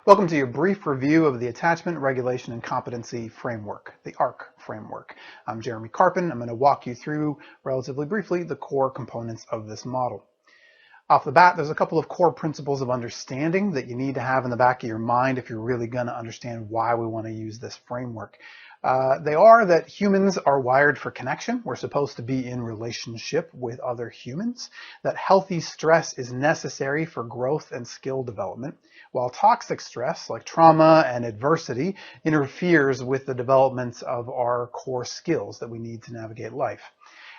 Welcome to your brief review of the Attachment, Regulation, and Competency Framework, the ARC framework. I'm Jeremy Carpin. I'm going to walk you through, relatively briefly, the core components of this model. Off the bat, there's a couple of core principles of understanding that you need to have in the back of your mind if you're really going to understand why we want to use this framework. They are that humans are wired for connection. We're supposed to be in relationship with other humans. That healthy stress is necessary for growth and skill development, while toxic stress, like trauma and adversity, interferes with the development of our core skills that we need to navigate life.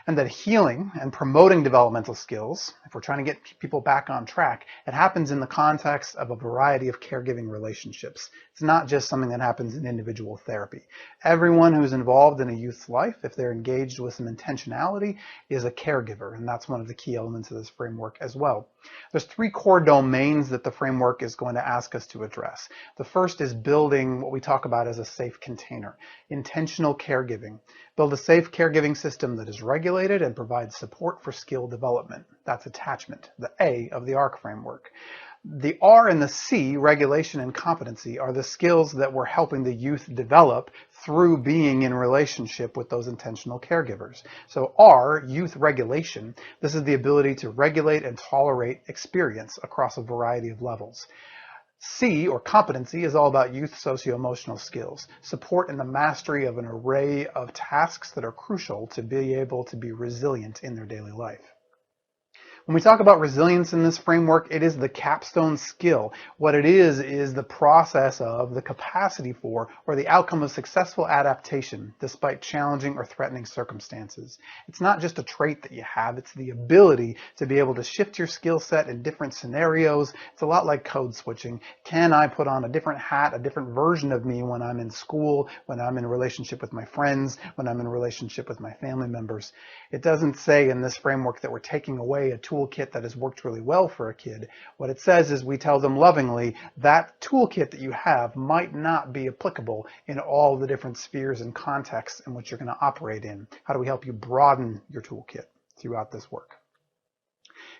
And that healing and promoting developmental skills, if we're trying to get people back on track, it happens in the context of a variety of caregiving relationships. It's not just something that happens in individual therapy. Everyone who's involved in a youth's life, if they're engaged with some intentionality, is a caregiver, and that's one of the key elements of this framework as well. There's three core domains that the framework is going to ask us to address. The first is building what we talk about as a safe container, intentional caregiving. Build a safe caregiving system that is regulated and provides support for skill development. That's attachment, the A of the ARC framework. The R and the C, regulation and competency, are the skills that we're helping the youth develop through being in relationship with those intentional caregivers. So R, youth regulation, this is the ability to regulate and tolerate experience across a variety of levels. C, or competency, is all about youth socio-emotional skills, support in the mastery of an array of tasks that are crucial to be able to be resilient in their daily life. When we talk about resilience in this framework, it is the capstone skill. What it is the process of, the capacity for, or the outcome of successful adaptation despite challenging or threatening circumstances. It's not just a trait that you have, it's the ability to be able to shift your skill set in different scenarios. It's a lot like code switching. Can I put on a different hat, a different version of me when I'm in school, when I'm in a relationship with my friends, when I'm in a relationship with my family members? It doesn't say in this framework that we're taking away a toolkit that has worked really well for a kid. What it says is we tell them lovingly that toolkit that you have might not be applicable in all the different spheres and contexts in which you're going to operate in. How do we help you broaden your toolkit throughout this work?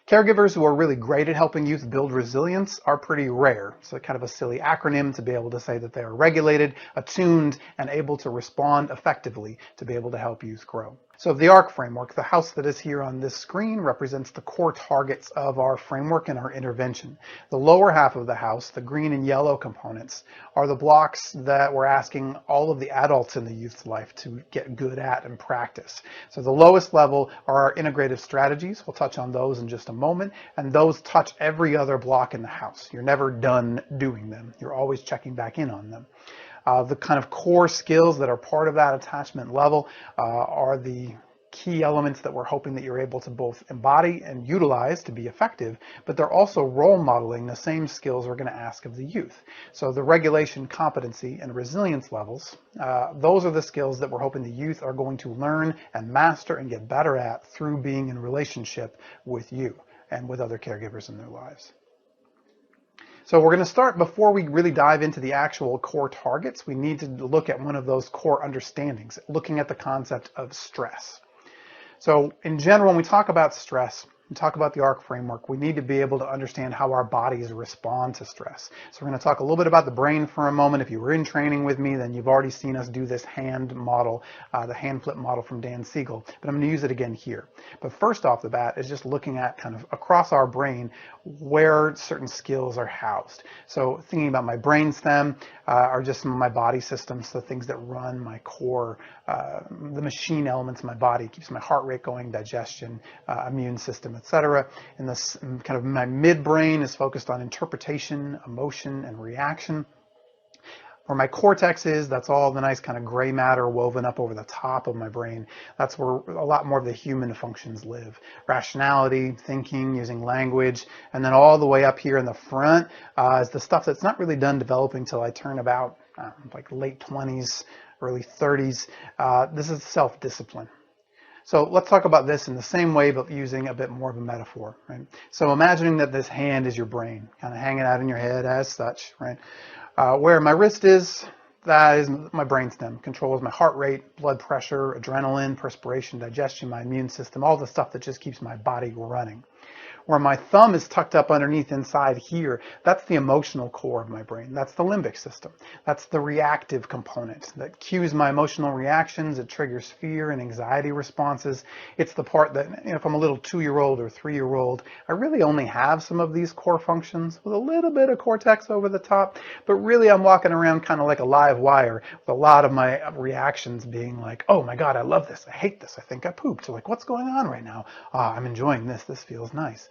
Caregivers who are really great at helping youth build resilience are pretty rare. So kind of a silly acronym to be able to say that they are regulated, attuned, and able to respond effectively to be able to help youth grow. So the ARC framework, the house that is here on this screen, represents the core targets of our framework and our intervention. The lower half of the house, the green and yellow components, are the blocks that we're asking all of the adults in the youth's life to get good at and practice. So the lowest level are our integrative strategies. We'll touch on those in just a moment, and those touch every other block in the house. You're never done doing them. You're always checking back in on them. The kind of core skills that are part of that attachment level are the key elements that we're hoping that you're able to both embody and utilize to be effective, but they're also role modeling the same skills we're going to ask of the youth. So the regulation, competency, and resilience levels, those are the skills that we're hoping the youth are going to learn and master and get better at through being in relationship with you and with other caregivers in their lives. So we're going to start, before we really dive into the actual core targets, we need to look at one of those core understandings, looking at the concept of stress. So in general, when we talk about stress, we talk about the ARC framework, we need to be able to understand how our bodies respond to stress. So we're going to talk a little bit about the brain for a moment. If you were in training with me, then you've already seen us do this hand model, the hand flip model from Dan Siegel, but I'm going to use it again here. But first off the bat is just looking at kind of across our brain where certain skills are housed. So thinking about my brain stem are just some of my body systems, the things that run my core, the machine elements of my body, keeps my heart rate going, digestion, immune system, etc. And this kind of my midbrain is focused on interpretation, emotion, and reaction. Where my cortex is, that's all the nice kind of gray matter woven up over the top of my brain. That's where a lot more of the human functions live. Rationality, thinking, using language, and then all the way up here in the front is the stuff that's not really done developing till I turn about like late 20s, early 30s. This is self-discipline. So let's talk about this in the same way, but using a bit more of a metaphor, right? So imagining that this hand is your brain, kind of hanging out in your head as such, right? Where my wrist is, that is my brainstem, controls my heart rate, blood pressure, adrenaline, perspiration, digestion, my immune system, all the stuff that just keeps my body running. Where my thumb is tucked up underneath inside here, that's the emotional core of my brain. That's the limbic system. That's the reactive component that cues my emotional reactions. It triggers fear and anxiety responses. It's the part that, if I'm a little 2-year-old or 3-year-old, I really only have some of these core functions with a little bit of cortex over the top, but really I'm walking around kind of like a live wire with a lot of my reactions being like, oh my God, I love this. I hate this. I think I pooped. So like, what's going on right now? I'm enjoying this. This feels nice.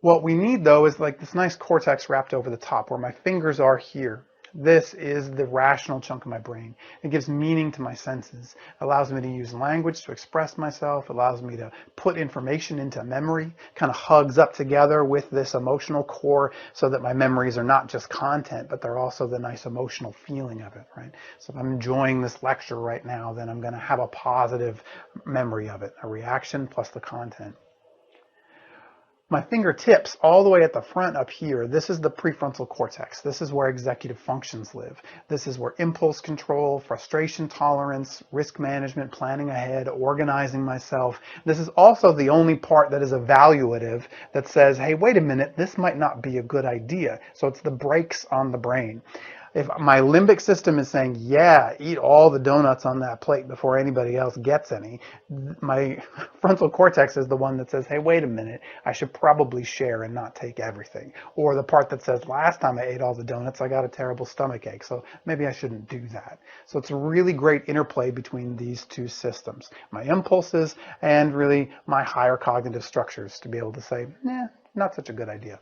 What we need though is like this nice cortex wrapped over the top where my fingers are here. This is the rational chunk of my brain. It gives meaning to my senses. It allows me to use language to express myself. It allows me to put information into memory, kind of hugs up together with this emotional core so that my memories are not just content, but they're also the nice emotional feeling of it, right? So if I'm enjoying this lecture right now, then I'm going to have a positive memory of it, a reaction plus the content. My fingertips all the way at the front up here, this is the prefrontal cortex. This is where executive functions live. This is where impulse control, frustration tolerance, risk management, planning ahead, organizing myself. This is also the only part that is evaluative that says, hey, wait a minute, this might not be a good idea. So it's the brakes on the brain. If my limbic system is saying, yeah, eat all the donuts on that plate before anybody else gets any, my frontal cortex is the one that says, hey, wait a minute, I should probably share and not take everything. Or the part that says, last time I ate all the donuts, I got a terrible stomach ache, so maybe I shouldn't do that. So it's a really great interplay between these two systems, my impulses and really my higher cognitive structures to be able to say, nah, not such a good idea.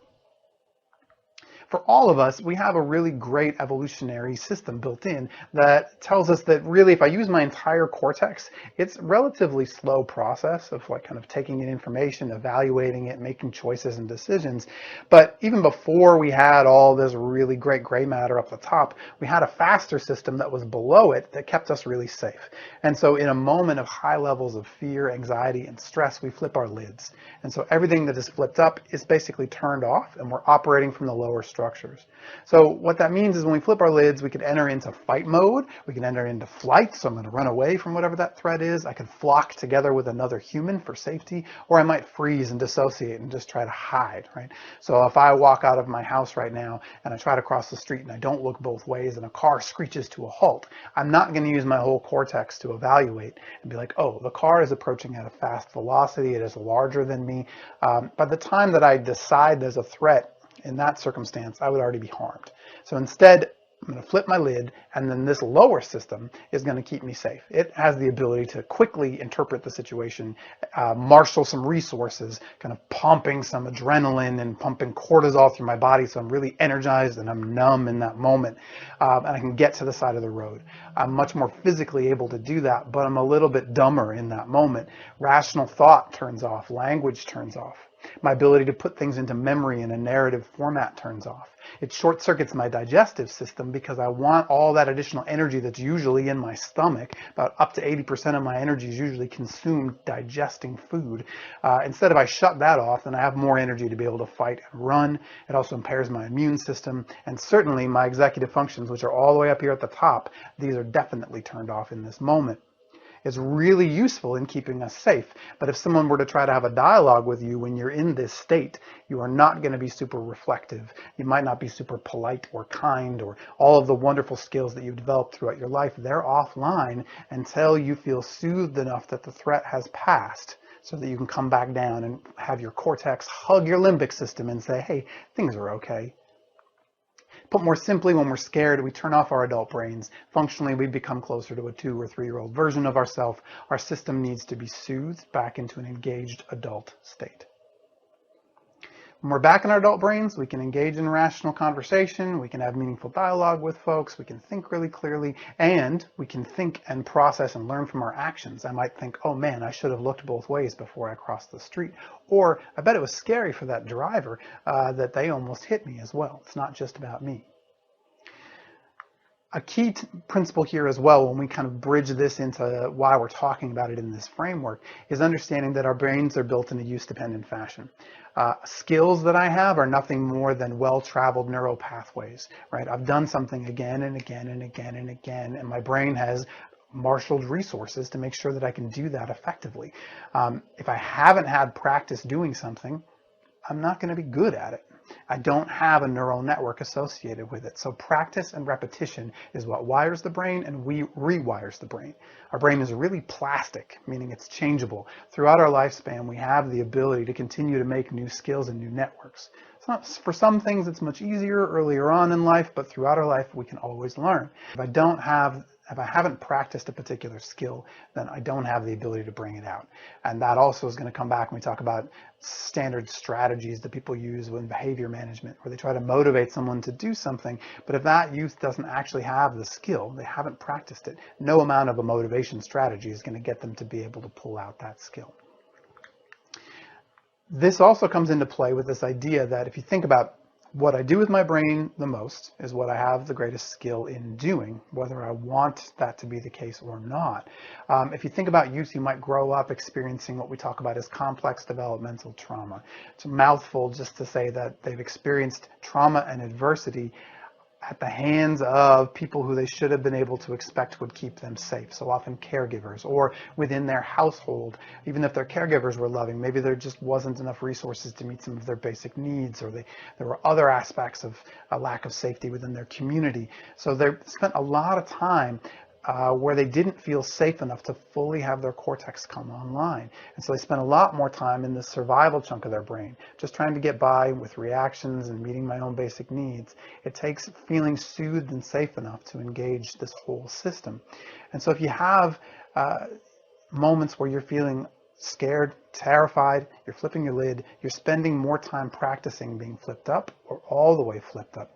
For all of us, we have a really great evolutionary system built in that tells us that really if I use my entire cortex, it's a relatively slow process of like kind of taking in information, evaluating it, making choices and decisions. But even before we had all this really great gray matter up the top, we had a faster system that was below it that kept us really safe. And so in a moment of high levels of fear, anxiety, and stress, we flip our lids. And so everything that is flipped up is basically turned off and we're operating from the lower structures. So what that means is when we flip our lids, we can enter into fight mode, we can enter into flight, so I'm going to run away from whatever that threat is, I can flock together with another human for safety, or I might freeze and dissociate and just try to hide, right? So if I walk out of my house right now and I try to cross the street and I don't look both ways and a car screeches to a halt, I'm not going to use my whole cortex to evaluate and be like, oh, the car is approaching at a fast velocity, it is larger than me. By the time that I decide there's a threat, in that circumstance, I would already be harmed. So instead, I'm going to flip my lid, and then this lower system is going to keep me safe. It has the ability to quickly interpret the situation, marshal some resources, kind of pumping some adrenaline and pumping cortisol through my body so I'm really energized and I'm numb in that moment, and I can get to the side of the road. I'm much more physically able to do that, but I'm a little bit dumber in that moment. Rational thought turns off, language turns off. My ability to put things into memory in a narrative format turns off. It short circuits my digestive system because I want all that additional energy that's usually in my stomach. About up to 80% of my energy is usually consumed digesting food. Instead, if I shut that off, then I have more energy to be able to fight and run. It also impairs my immune system and certainly my executive functions, which are all the way up here at the top. These are definitely turned off in this moment. It's really useful in keeping us safe. But if someone were to try to have a dialogue with you when you're in this state, you are not going to be super reflective. You might not be super polite or kind, or all of the wonderful skills that you've developed throughout your life. They're offline until you feel soothed enough that the threat has passed so that you can come back down and have your cortex hug your limbic system and say, hey, things are okay. Put more simply, when we're scared, we turn off our adult brains. Functionally, we become closer to a 2 or 3-year-old version of ourselves. Our system needs to be soothed back into an engaged adult state. When we're back in our adult brains, we can engage in rational conversation, we can have meaningful dialogue with folks, we can think really clearly, and we can think and process and learn from our actions. I might think, oh man, I should have looked both ways before I crossed the street. Or I bet it was scary for that driver that they almost hit me as well. It's not just about me. A key principle here as well, when we kind of bridge this into why we're talking about it in this framework, is understanding that our brains are built in a use-dependent fashion. Skills that I have are nothing more than well-traveled neural pathways, right? I've done something again and again and again and again, and my brain has marshaled resources to make sure that I can do that effectively. If I haven't had practice doing something, I'm not going to be good at it. I don't have a neural network associated with it. So practice and repetition is what wires the brain and rewires the brain. Our brain is really plastic, meaning it's changeable. Throughout our lifespan, we have the ability to continue to make new skills and new networks. It's not, for some things, it's much easier earlier on in life, but throughout our life, we can always learn. If I haven't practiced a particular skill, then I don't have the ability to bring it out. And that also is going to come back when we talk about standard strategies that people use in behavior management, where they try to motivate someone to do something. But if that youth doesn't actually have the skill, they haven't practiced it, no amount of a motivation strategy is going to get them to be able to pull out that skill. This also comes into play with this idea that if you think about what I do with my brain the most is what I have the greatest skill in doing, whether I want that to be the case or not. If you think about youth, you might grow up experiencing what we talk about as complex developmental trauma. It's a mouthful just to say that they've experienced trauma and adversity at the hands of people who they should have been able to expect would keep them safe. So often caregivers, or within their household, even if their caregivers were loving, maybe there just wasn't enough resources to meet some of their basic needs, or there were other aspects of a lack of safety within their community. So they spent a lot of time where they didn't feel safe enough to fully have their cortex come online. And so they spent a lot more time in the survival chunk of their brain, just trying to get by with reactions and meeting my own basic needs. It takes feeling soothed and safe enough to engage this whole system. And so if you have moments where you're feeling scared, terrified, you're flipping your lid, you're spending more time practicing being flipped up or all the way flipped up.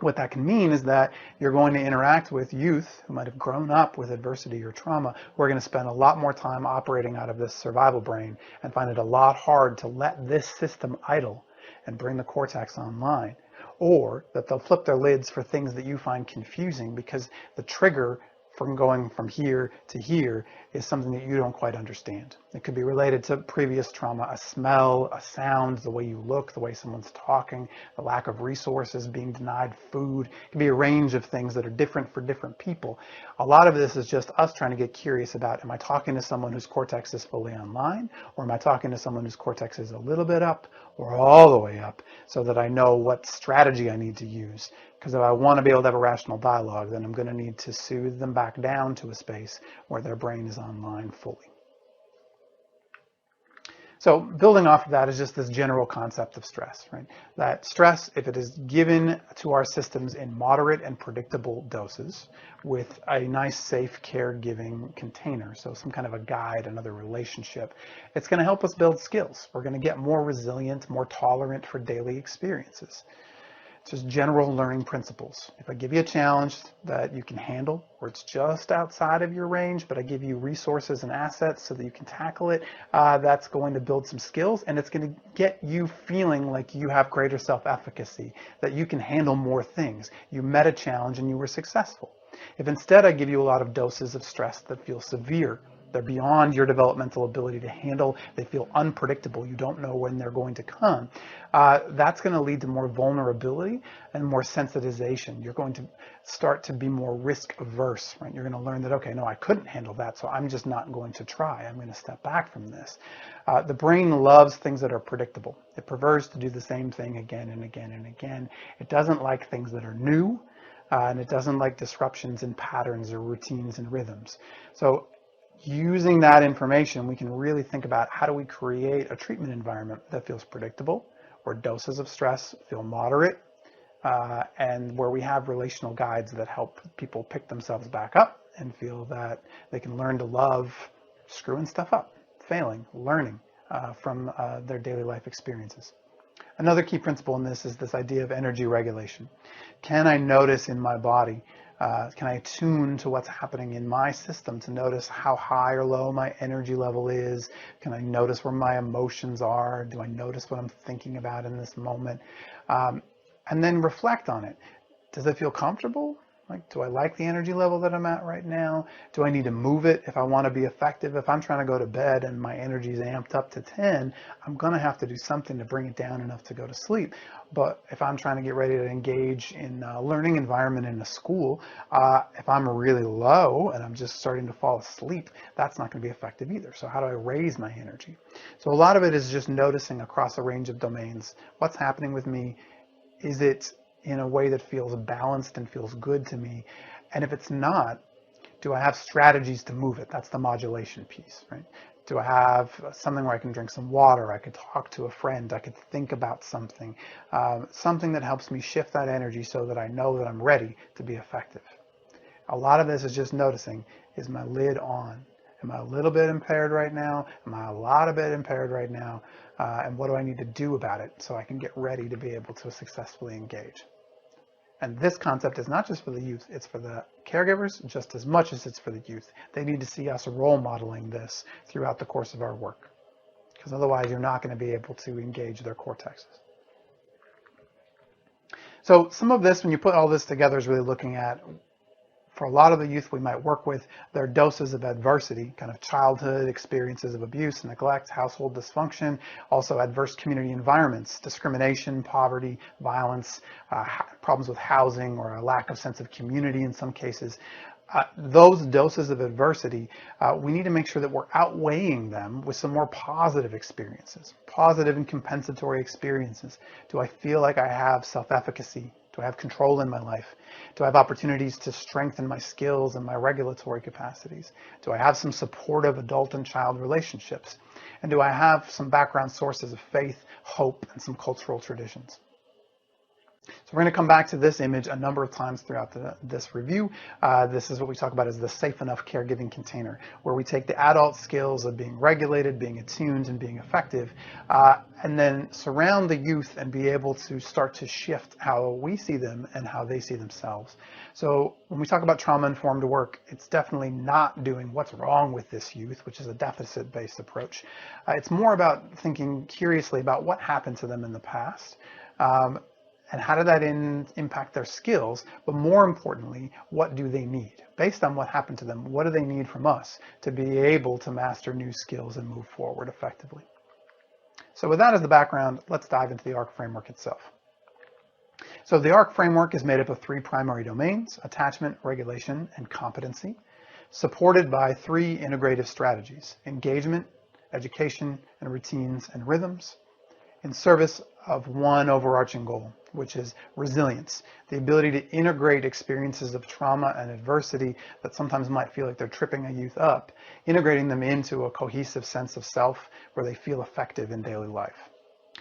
What that can mean is that you're going to interact with youth who might have grown up with adversity or trauma, who are going to spend a lot more time operating out of this survival brain and find it a lot hard to let this system idle and bring the cortex online. Or that they'll flip their lids for things that you find confusing because the trigger from going from here to here is something that you don't quite understand. It could be related to previous trauma, a smell, a sound, the way you look, the way someone's talking, the lack of resources, being denied food. It could be a range of things that are different for different people. A lot of this is just us trying to get curious about, am I talking to someone whose cortex is fully online, or am I talking to someone whose cortex is a little bit up or all the way up, so that I know what strategy I need to use. Because if I want to be able to have a rational dialogue, then I'm going to need to soothe them back down to a space where their brain is online fully. So building off of that is just this general concept of stress, right? That stress, if it is given to our systems in moderate and predictable doses with a nice, safe, caregiving container, so some kind of a guide, another relationship, it's going to help us build skills. We're going to get more resilient, more tolerant for daily experiences. It's just general learning principles. If I give you a challenge that you can handle, or it's just outside of your range, but I give you resources and assets so that you can tackle it, that's going to build some skills, and it's going to get you feeling like you have greater self-efficacy, that you can handle more things. You met a challenge and you were successful. If instead I give you a lot of doses of stress that feel severe, they're beyond your developmental ability to handle, they feel unpredictable, you don't know when they're going to come, that's going to lead to more vulnerability and more sensitization. You're going to start to be more risk averse, right? You're going to learn that, okay, no, I couldn't handle that, so I'm just not going to try. I'm going to step back from this. The brain loves things that are predictable. It prefers to do the same thing again and again and again. It doesn't like things that are new, and it doesn't like disruptions in patterns or routines and rhythms. So using that information, we can really think about how do we create a treatment environment that feels predictable, where doses of stress feel moderate, and where we have relational guides that help people pick themselves back up and feel that they can learn to love screwing stuff up, failing, learning from their daily life experiences. Another key principle in this is this idea of energy regulation. Can I notice in my body? Can I tune to what's happening in my system to notice how high or low my energy level is? Can I notice where my emotions are? Do I notice what I'm thinking about in this moment? And then reflect on it. Does it feel comfortable? Like, do I like the energy level that I'm at right now? Do I need to move it if I want to be effective? If I'm trying to go to bed and my energy is amped up to 10, I'm going to have to do something to bring it down enough to go to sleep. But if I'm trying to get ready to engage in a learning environment in a school, if I'm really low and I'm just starting to fall asleep, that's not going to be effective either. So how do I raise my energy? So a lot of it is just noticing across a range of domains what's happening with me. Is it in a way that feels balanced and feels good to me? And if it's not, do I have strategies to move it? That's the modulation piece, right? Do I have something where I can drink some water? I could talk to a friend. I could think about something, something that helps me shift that energy so that I know that I'm ready to be effective. A lot of this is just noticing, is my lid on? Am I a little bit impaired right now? Am I a lot of bit impaired right now? And what do I need to do about it so I can get ready to be able to successfully engage? And this concept is not just for the youth, it's for the caregivers just as much as it's for the youth. They need to see us role modeling this throughout the course of our work, because otherwise you're not going to be able to engage their cortexes. So some of this, when you put all this together, is really looking at, for a lot of the youth we might work with, their doses of adversity, kind of childhood experiences of abuse, neglect, household dysfunction, also adverse community environments, discrimination, poverty, violence, problems with housing, or a lack of sense of community in some cases. Those doses of adversity, we need to make sure that we're outweighing them with some more positive experiences, positive and compensatory experiences. Do I feel like I have self-efficacy? Do I have control in my life? Do I have opportunities to strengthen my skills and my regulatory capacities? Do I have some supportive adult and child relationships? And do I have some background sources of faith, hope, and some cultural traditions? So we're going to come back to this image a number of times throughout this review. This is what we talk about as the safe enough caregiving container, where we take the adult skills of being regulated, being attuned, and being effective, and then surround the youth and be able to start to shift how we see them and how they see themselves. So when we talk about trauma-informed work, it's definitely not doing what's wrong with this youth, which is a deficit-based approach. It's more about thinking curiously about what happened to them in the past, and how did that impact their skills? But more importantly, what do they need? Based on what happened to them, what do they need from us to be able to master new skills and move forward effectively? So with that as the background, let's dive into the ARC framework itself. So the ARC framework is made up of 3 primary domains: attachment, regulation, and competency, supported by 3 integrative strategies: engagement, education, and routines and rhythms, in service of one overarching goal, which is resilience, the ability to integrate experiences of trauma and adversity that sometimes might feel like they're tripping a youth up, integrating them into a cohesive sense of self where they feel effective in daily life.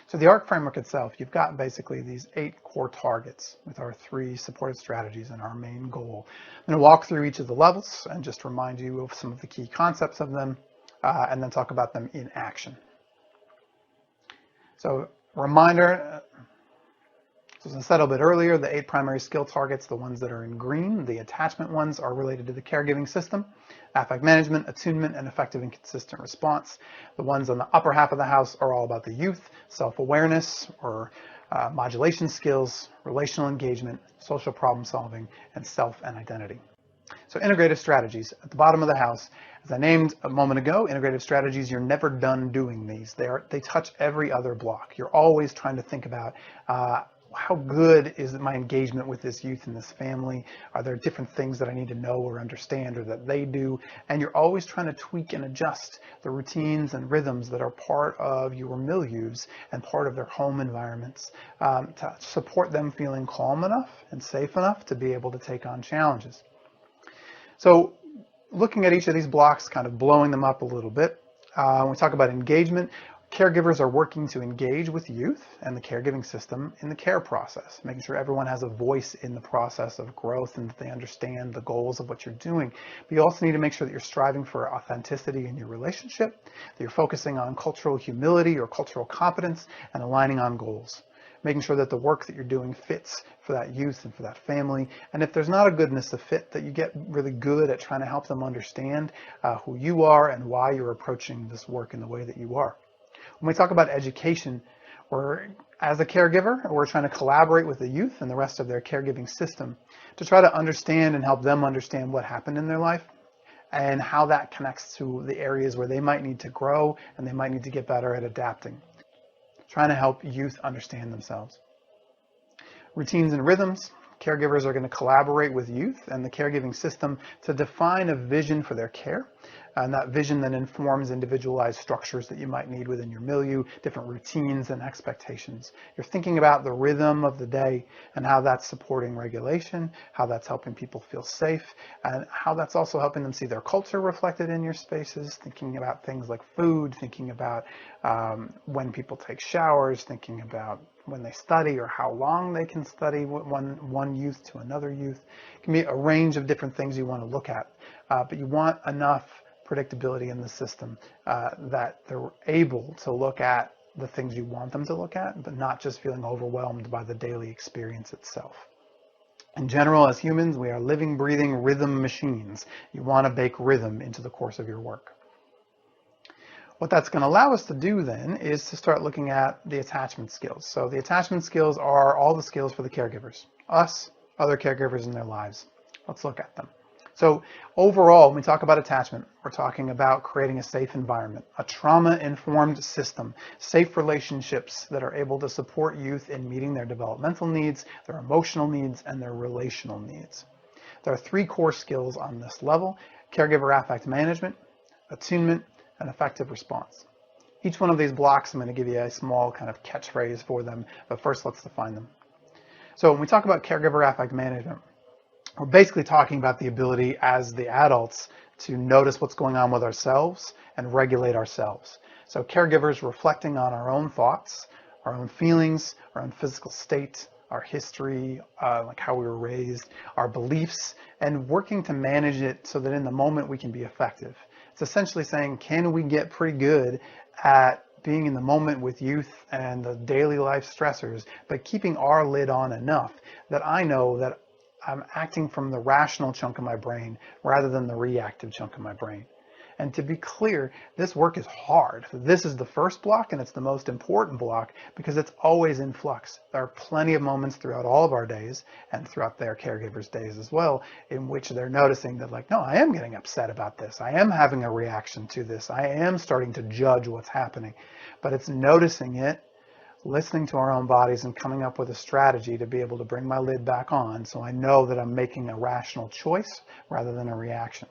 So the ARC framework itself, you've got basically these 8 core targets with our 3 supportive strategies and our main goal. I'm going to walk through each of the levels and just remind you of some of the key concepts of them, and then talk about them in action. So reminder, so as I said a bit earlier, the 8 primary skill targets, the ones that are in green, the attachment ones, are related to the caregiving system: affect management, attunement, and effective and consistent response. The ones on the upper half of the house are all about the youth: self-awareness, or modulation skills, relational engagement, social problem solving, and self and identity. So integrative strategies at the bottom of the house, as I named a moment ago, integrative strategies, you're never done doing these. They touch every other block. You're always trying to think about how good is my engagement with this youth and this family? Are there different things that I need to know or understand or that they do? And you're always trying to tweak and adjust the routines and rhythms that are part of your milieus and part of their home environments to support them feeling calm enough and safe enough to be able to take on challenges. So looking at each of these blocks, kind of blowing them up a little bit, when we talk about engagement, caregivers are working to engage with youth and the caregiving system in the care process, making sure everyone has a voice in the process of growth and that they understand the goals of what you're doing. But you also need to make sure that you're striving for authenticity in your relationship, that you're focusing on cultural humility or cultural competence, and aligning on goals. Making sure that the work that you're doing fits for that youth and for that family. And if there's not a goodness of fit, that you get really good at trying to help them understand who you are and why you're approaching this work in the way that you are. When we talk about education, we're As a caregiver, we're trying to collaborate with the youth and the rest of their caregiving system to try to understand and help them understand what happened in their life and how that connects to the areas where they might need to grow and they might need to get better at adapting. Trying to help youth understand themselves. Routines and rhythms. Caregivers are going to collaborate with youth and the caregiving system to define a vision for their care. And that vision then informs individualized structures that you might need within your milieu, different routines and expectations. You're thinking about the rhythm of the day and how that's supporting regulation, how that's helping people feel safe, and how that's also helping them see their culture reflected in your spaces, thinking about things like food, thinking about when people take showers, thinking about when they study or how long they can study one youth to another youth. It can be a range of different things you want to look at, but you want enough predictability in the system that they're able to look at the things you want them to look at, but not just feeling overwhelmed by the daily experience itself. In general, as humans, we are living, breathing rhythm machines. You want to bake rhythm into the course of your work. What that's going to allow us to do then is to start looking at the attachment skills. So the attachment skills are all the skills for the caregivers, us, other caregivers in their lives. Let's look at them. So overall, when we talk about attachment, we're talking about creating a safe environment, a trauma-informed system, safe relationships that are able to support youth in meeting their developmental needs, their emotional needs, and their relational needs. There are 3 core skills on this level: caregiver affect management, attunement, and effective response. Each one of these blocks, I'm going to give you a small kind of catchphrase for them, but first let's define them. So when we talk about caregiver affect management, we're basically talking about the ability as the adults to notice what's going on with ourselves and regulate ourselves. So caregivers reflecting on our own thoughts, our own feelings, our own physical state, our history, like how we were raised, our beliefs, and working to manage it so that in the moment we can be effective. It's essentially saying, can we get pretty good at being in the moment with youth and the daily life stressors, but keeping our lid on enough that I know that I'm acting from the rational chunk of my brain rather than the reactive chunk of my brain. And to be clear, this work is hard. This is the first block, and it's the most important block because it's always in flux. There are plenty of moments throughout all of our days and throughout their caregivers' days as well in which they're noticing that, like, no, I am getting upset about this. I am having a reaction to this. I am starting to judge what's happening. But it's noticing it, listening to our own bodies, and coming up with a strategy to be able to bring my lid back on so I know that I'm making a rational choice rather than a reaction.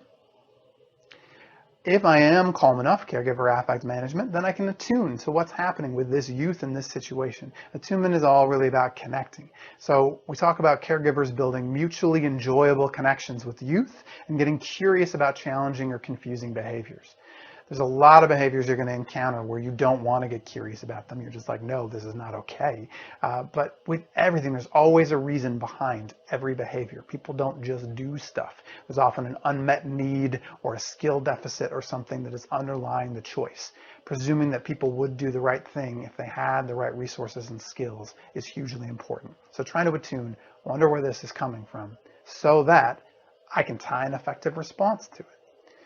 If I am calm enough, caregiver affect management, then I can attune to what's happening with this youth in this situation. Attunement is all really about connecting. So we talk about caregivers building mutually enjoyable connections with youth and getting curious about challenging or confusing behaviors. There's a lot of behaviors you're going to encounter where you don't want to get curious about them. You're just like, no, this is not okay. But with everything, there's always a reason behind every behavior. People don't just do stuff. There's often an unmet need or a skill deficit or something that is underlying the choice. Presuming that people would do the right thing if they had the right resources and skills is hugely important. So trying to attune, wonder where this is coming from, so that I can tie an effective response to it.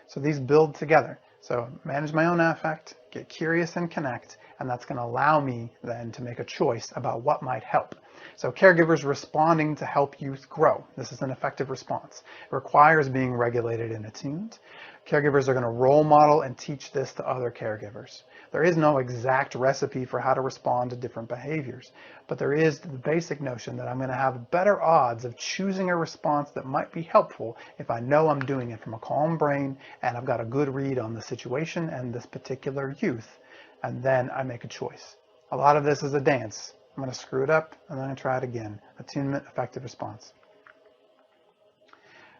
So these build together. So manage my own affect, get curious and connect, and that's going to allow me then to make a choice about what might help. So caregivers responding to help youth grow. This is an effective response. It requires being regulated and attuned. Caregivers are going to role model and teach this to other caregivers. There is no exact recipe for how to respond to different behaviors, but there is the basic notion that I'm going to have better odds of choosing a response that might be helpful if I know I'm doing it from a calm brain and I've got a good read on the situation and this particular youth, and then I make a choice. A lot of this is a dance. I'm going to screw it up and then I try it again. Attunement, effective response.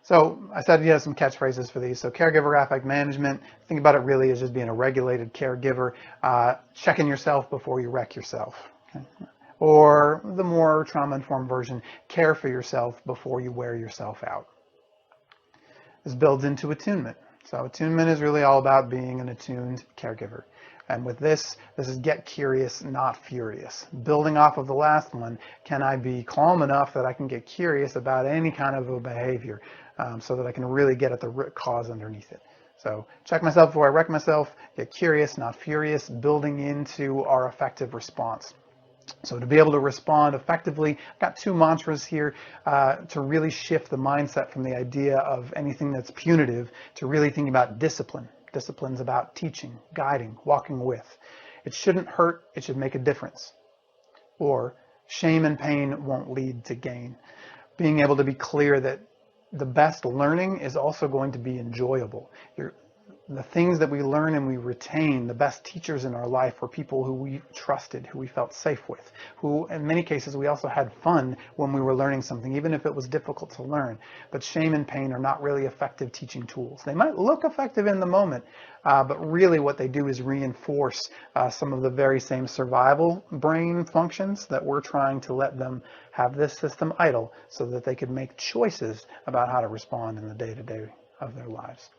So I said you have some catchphrases for these. So caregiver affect management, think about it really as just being a regulated caregiver, checking yourself before you wreck yourself. Okay? Or the more trauma-informed version, care for yourself before you wear yourself out. This builds into attunement. So attunement is really all about being an attuned caregiver. And with this is get curious, not furious. Building off of the last one, can I be calm enough that I can get curious about any kind of a behavior so that I can really get at the root cause underneath it? So check myself before I wreck myself, get curious, not furious, building into our effective response. So to be able to respond effectively, I've got two mantras here to really shift the mindset from the idea of anything that's punitive to really thinking about discipline. Discipline's about teaching, guiding, walking with. It shouldn't hurt, it should make a difference. Or shame and pain won't lead to gain. Being able to be clear that the best learning is also going to be enjoyable. The things that we learn and we retain, the best teachers in our life were people who we trusted, who we felt safe with, who in many cases we also had fun when we were learning something, even if it was difficult to learn. But shame and pain are not really effective teaching tools. They might look effective in the moment, but really what they do is reinforce some of the very same survival brain functions that we're trying to let them have this system idle so that they could make choices about how to respond in the day-to-day of their lives.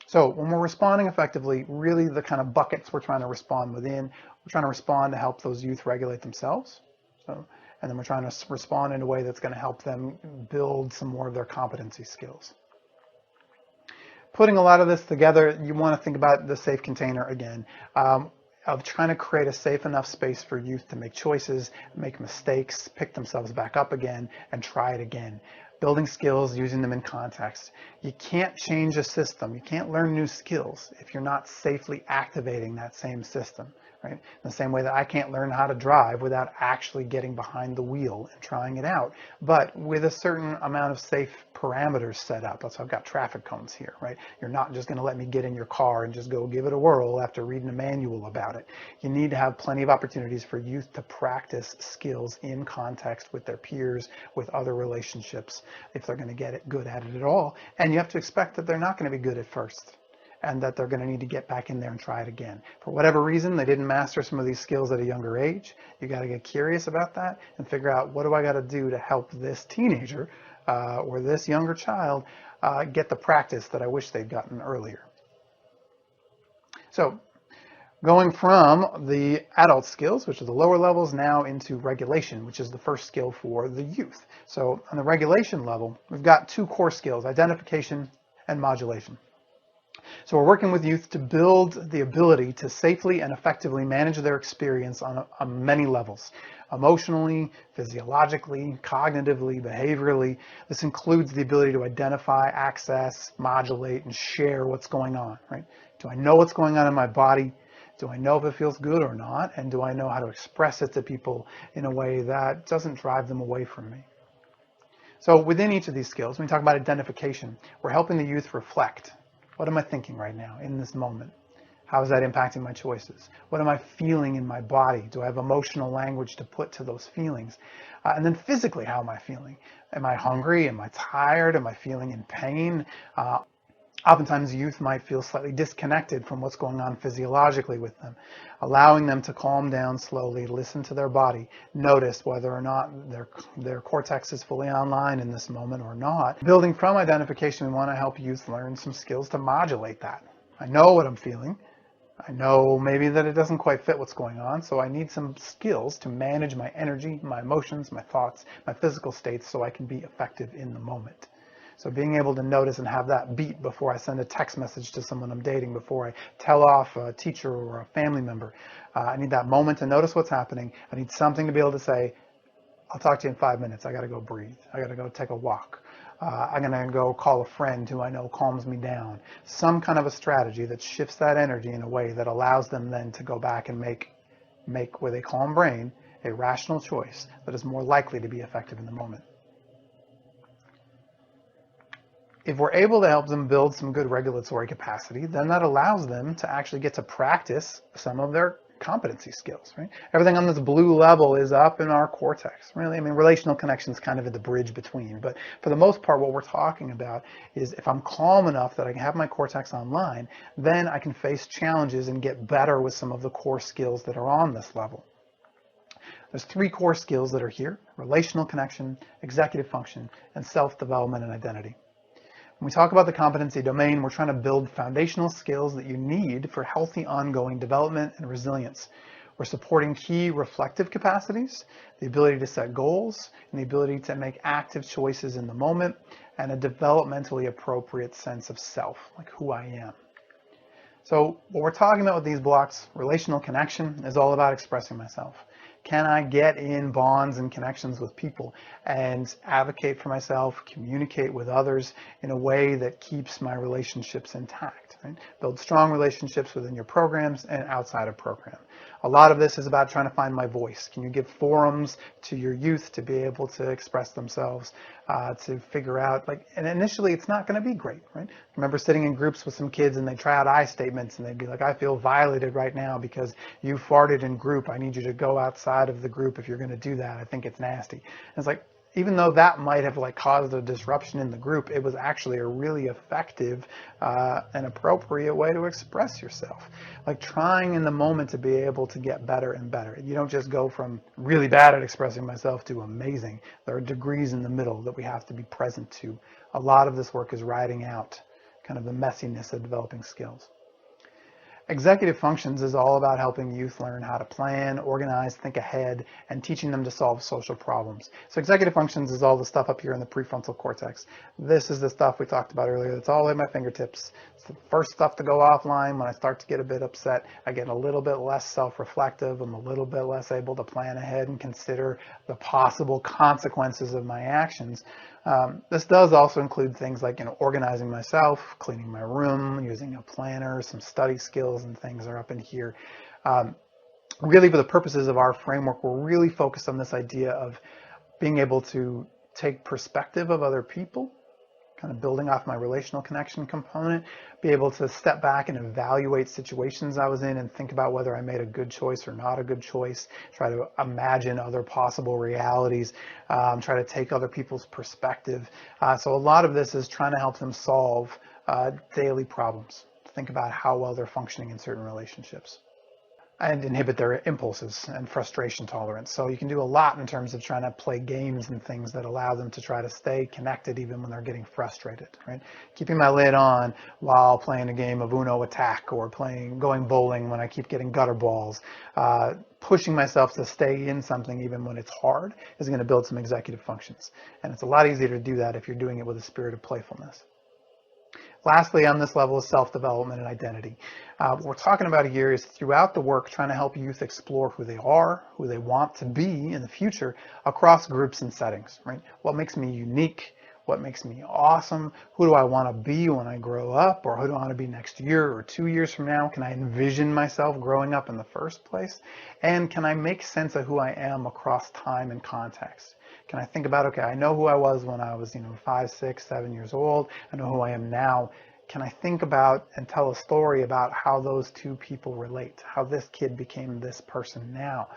So when we're responding effectively, really the kind of buckets we're trying to respond within, we're trying to respond to help those youth regulate themselves. And then we're trying to respond in a way that's going to help them build some more of their competency skills. Putting a lot of this together, you want to think about the safe container again, of trying to create a safe enough space for youth to make choices, make mistakes, pick themselves back up again, and try it again. Building skills, using them in context. You can't change a system. You can't learn new skills if you're not safely activating that same system, right? In the same way that I can't learn how to drive without actually getting behind the wheel and trying it out, but with a certain amount of safe parameters set up. That's why I've got traffic cones here, right? You're not just going to let me get in your car and just go give it a whirl after reading a manual about it. You need to have plenty of opportunities for youth to practice skills in context with their peers, with other relationships, if they're going to get good at it at all. And you have to expect that they're not going to be good at first, and that they're going to need to get back in there and try it again. For whatever reason, they didn't master some of these skills at a younger age. You got to get curious about that and figure out, what do I got to do to help this teenager or this younger child get the practice that I wish they'd gotten earlier. So going from the adult skills, which are the lower levels, now into regulation, which is the first skill for the youth. So on the regulation level, we've got two core skills, identification and modulation. So we're working with youth to build the ability to safely and effectively manage their experience on many levels. Emotionally, physiologically, cognitively, behaviorally. This includes the ability to identify, access, modulate, and share what's going on, right? Do I know what's going on in my body? Do I know if it feels good or not? And do I know how to express it to people in a way that doesn't drive them away from me? So within each of these skills, when we talk about identification, we're helping the youth reflect. What am I thinking right now in this moment? How is that impacting my choices? What am I feeling in my body? Do I have emotional language to put to those feelings? And then physically, how am I feeling? Am I hungry? Am I tired? Am I feeling in pain? Oftentimes youth might feel slightly disconnected from what's going on physiologically with them. Allowing them to calm down slowly, listen to their body, notice whether or not their cortex is fully online in this moment or not. Building from identification, we want to help youth learn some skills to modulate that. I know what I'm feeling. I know maybe that it doesn't quite fit what's going on, so I need some skills to manage my energy, my emotions, my thoughts, my physical states so I can be effective in the moment. So being able to notice and have that beat before I send a text message to someone I'm dating, before I tell off a teacher or a family member. I need that moment to notice what's happening. I need something to be able to say, I'll talk to you in 5 minutes. I got to go breathe. I got to go take a walk. I'm going to go call a friend who I know calms me down. Some kind of a strategy that shifts that energy in a way that allows them then to go back and make with a calm brain a rational choice that is more likely to be effective in the moment. If we're able to help them build some good regulatory capacity, then that allows them to actually get to practice some of their competency skills, right? Everything on this blue level is up in our cortex, really. I mean, relational connection is kind of at the bridge between, but for the most part, what we're talking about is if I'm calm enough that I can have my cortex online, then I can face challenges and get better with some of the core skills that are on this level. There's 3 core skills that are here: relational connection, executive function, and self-development and identity. When we talk about the competency domain, we're trying to build foundational skills that you need for healthy ongoing development and resilience. We're supporting key reflective capacities, the ability to set goals, and the ability to make active choices in the moment, and a developmentally appropriate sense of self, like who I am. So what we're talking about with these blocks, relational connection, is all about expressing myself. Can I get in bonds and connections with people and advocate for myself, communicate with others in a way that keeps my relationships intact, right? Build strong relationships within your programs and outside of program. A lot of this is about trying to find my voice. Can you give forums to your youth to be able to express themselves, to figure out, like, and initially it's not going to be great, right? I remember sitting in groups with some kids and they try out I statements and they'd be like, I feel violated right now because you farted in group. I need you to go outside of the group if you're going to do that. I think it's nasty. And it's like, even though that might have like caused a disruption in the group, it was actually a really effective and appropriate way to express yourself. Like trying in the moment to be able to get better and better. You don't just go from really bad at expressing myself to amazing. There are degrees in the middle that we have to be present to. A lot of this work is riding out kind of the messiness of developing skills. Executive functions is all about helping youth learn how to plan, organize, think ahead, and teaching them to solve social problems. So executive functions is all the stuff up here in the prefrontal cortex. This is the stuff we talked about earlier. It's all at my fingertips. It's the first stuff to go offline. When I start to get a bit upset, I get a little bit less self-reflective. I'm a little bit less able to plan ahead and consider the possible consequences of my actions. This does also include things like, organizing myself, cleaning my room, using a planner, some study skills and things are up in here. Really, for the purposes of our framework, we're really focused on this idea of being able to take perspective of other people, kind of building off my relational connection component, be able to step back and evaluate situations I was in and think about whether I made a good choice or not a good choice, try to imagine other possible realities, try to take other people's perspective. So a lot of this is trying to help them solve daily problems, think about how well they're functioning in certain relationships, and inhibit their impulses and frustration tolerance. So you can do a lot in terms of trying to play games and things that allow them to try to stay connected even when they're getting frustrated, right? Keeping my lid on while playing a game of Uno Attack or going bowling when I keep getting gutter balls. Pushing myself to stay in something even when it's hard is going to build some executive functions. And it's a lot easier to do that if you're doing it with a spirit of playfulness. Lastly, on this level is self-development and identity. What we're talking about here is throughout the work trying to help youth explore who they are, who they want to be in the future across groups and settings, right? What makes me unique? What makes me awesome? Who do I want to be when I grow up? Or who do I want to be next year or 2 years from now? Can I envision myself growing up in the first place? And can I make sense of who I am across time and context? Can I think about, okay, I know who I was when I was, 5, 6, 7 years old. I know who I am now. Can I think about and tell a story about how those two people relate, how this kid became this person now?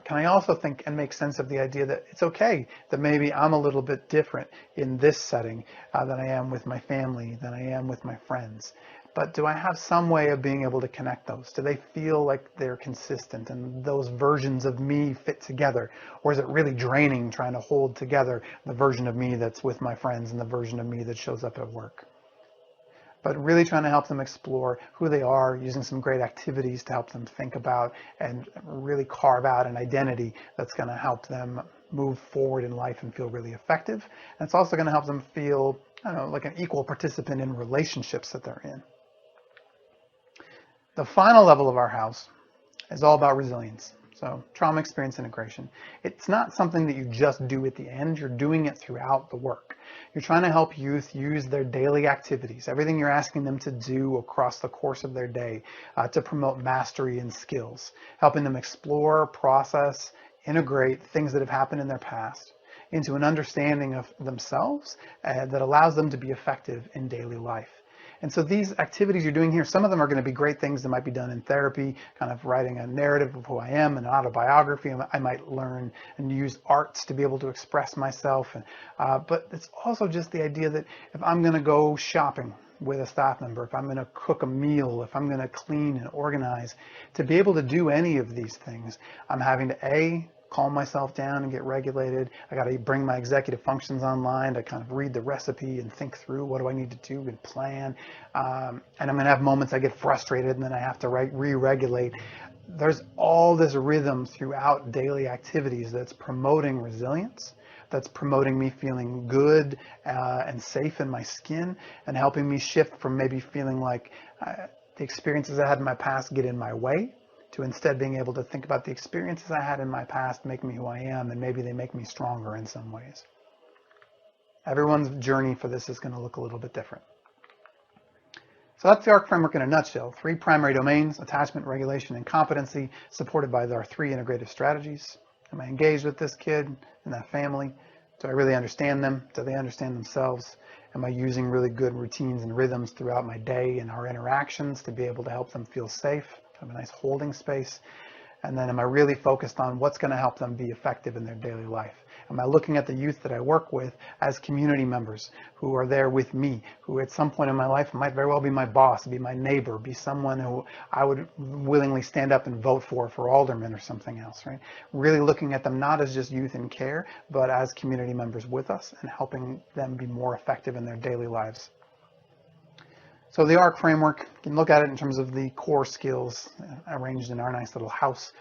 Can I also think and make sense of the idea that it's okay that maybe I'm a little bit different in this setting than I am with my family, than I am with my friends? But do I have some way of being able to connect those? Do they feel like they're consistent and those versions of me fit together? Or is it really draining trying to hold together the version of me that's with my friends and the version of me that shows up at work? But really trying to help them explore who they are, using some great activities to help them think about and really carve out an identity that's going to help them move forward in life and feel really effective. And it's also going to help them feel, like an equal participant in relationships that they're in. The final level of our house is all about resilience. So trauma experience integration. It's not something that you just do at the end. You're doing it throughout the work. You're trying to help youth use their daily activities, everything you're asking them to do across the course of their day to promote mastery and skills, helping them explore, process, integrate things that have happened in their past into an understanding of themselves that allows them to be effective in daily life. And so these activities you're doing here, some of them are going to be great things that might be done in therapy, kind of writing a narrative of who I am, an autobiography. I might learn and use arts to be able to express myself. But it's also just the idea that if I'm going to go shopping with a staff member, if I'm going to cook a meal, if I'm going to clean and organize, to be able to do any of these things, I'm having to calm myself down and get regulated. I got to bring my executive functions online to kind of read the recipe and think through what do I need to do and plan. And I'm going to have moments I get frustrated and then I have to re-regulate. There's all this rhythm throughout daily activities that's promoting resilience, that's promoting me feeling good and safe in my skin and helping me shift from maybe feeling like the experiences I had in my past get in my way, to instead being able to think about the experiences I had in my past make me who I am, and maybe they make me stronger in some ways. Everyone's journey for this is going to look a little bit different. So that's the ARC framework in a nutshell. 3 primary domains: attachment, regulation, and competency, supported by our 3 integrative strategies. Am I engaged with this kid and that family? Do I really understand them? Do they understand themselves? Am I using really good routines and rhythms throughout my day and our interactions to be able to help them feel safe, have a nice holding space? And then am I really focused on what's going to help them be effective in their daily life? Am I looking at the youth that I work with as community members who are there with me, who at some point in my life might very well be my boss, be my neighbor, be someone who I would willingly stand up and vote for alderman or something else, right? Really looking at them not as just youth in care, but as community members with us and helping them be more effective in their daily lives. So the ARC framework, you can look at it in terms of the core skills arranged in our nice little house.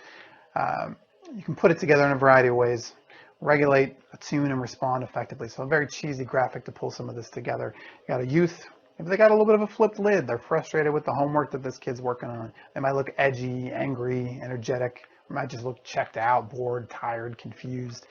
You can put it together in a variety of ways. Regulate, attune, and respond effectively. So a very cheesy graphic to pull some of this together. You got a youth, maybe they got a little bit of a flipped lid. They're frustrated with the homework that this kid's working on. They might look edgy, angry, energetic, or might just look checked out, bored, tired, confused.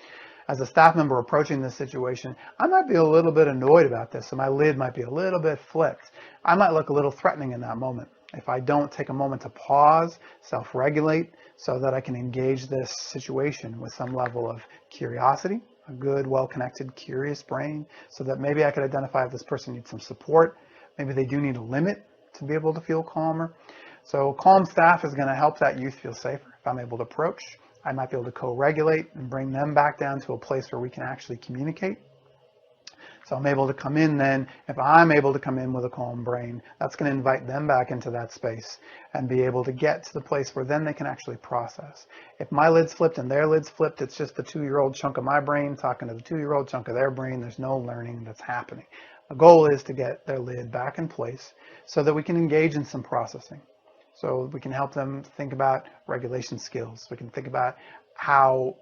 As a staff member approaching this situation, I might be a little bit annoyed about this, so my lid might be a little bit flipped. I might look a little threatening in that moment. If I don't take a moment to pause, self-regulate, so that I can engage this situation with some level of curiosity, a good, well-connected, curious brain, so that maybe I could identify if this person needs some support. Maybe they do need a limit to be able to feel calmer. So calm staff is going to help that youth feel safer. If I'm able to approach, I might be able to co-regulate and bring them back down to a place where we can actually communicate. So I'm able to come in then, if I'm able to come in with a calm brain, that's going to invite them back into that space and be able to get to the place where then they can actually process. If my lid's flipped and their lid's flipped, it's just the 2-year-old chunk of my brain talking to the 2-year-old chunk of their brain. There's no learning that's happening. The goal is to get their lid back in place so that we can engage in some processing. So we can help them think about regulation skills. We can think about how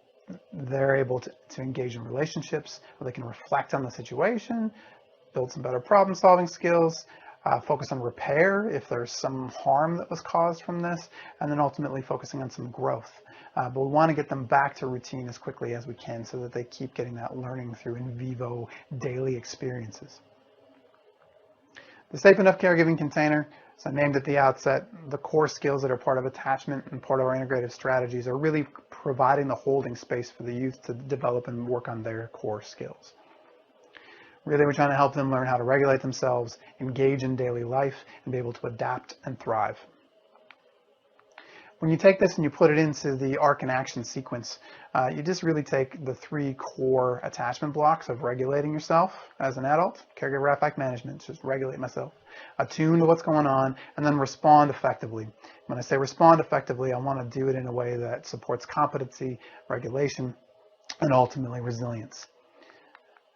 they're able to engage in relationships, where they can reflect on the situation, build some better problem solving skills, focus on repair if there's some harm that was caused from this, and then ultimately focusing on some growth. But we want to get them back to routine as quickly as we can so that they keep getting that learning through in vivo daily experiences. The safe enough caregiving container, as I named at the outset, the core skills that are part of attachment and part of our integrative strategies are really providing the holding space for the youth to develop and work on their core skills. Really, we're trying to help them learn how to regulate themselves, engage in daily life, and be able to adapt and thrive. When you take this and you put it into the ARC and action sequence, you just really take the 3 core attachment blocks of regulating yourself as an adult, caregiver affect management, just regulate myself, attune to what's going on, and then respond effectively. When I say respond effectively, I want to do it in a way that supports competency, regulation, and ultimately resilience.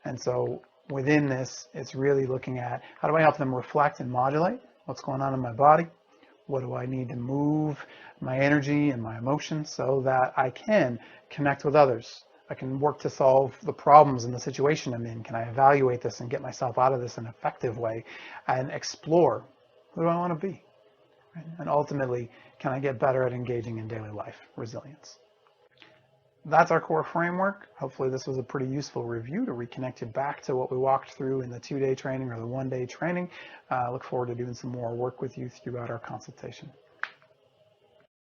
And so within this, it's really looking at how do I help them reflect and modulate what's going on in my body? What do I need to move my energy and my emotions so that I can connect with others? I can work to solve the problems in the situation I'm in. Can I evaluate this and get myself out of this in an effective way and explore who do I want to be? Right? And ultimately, can I get better at engaging in daily life? Resilience. That's our core framework. Hopefully this was a pretty useful review to reconnect you back to what we walked through in the 2-day training or the 1-day training. Look forward to doing some more work with you throughout our consultation.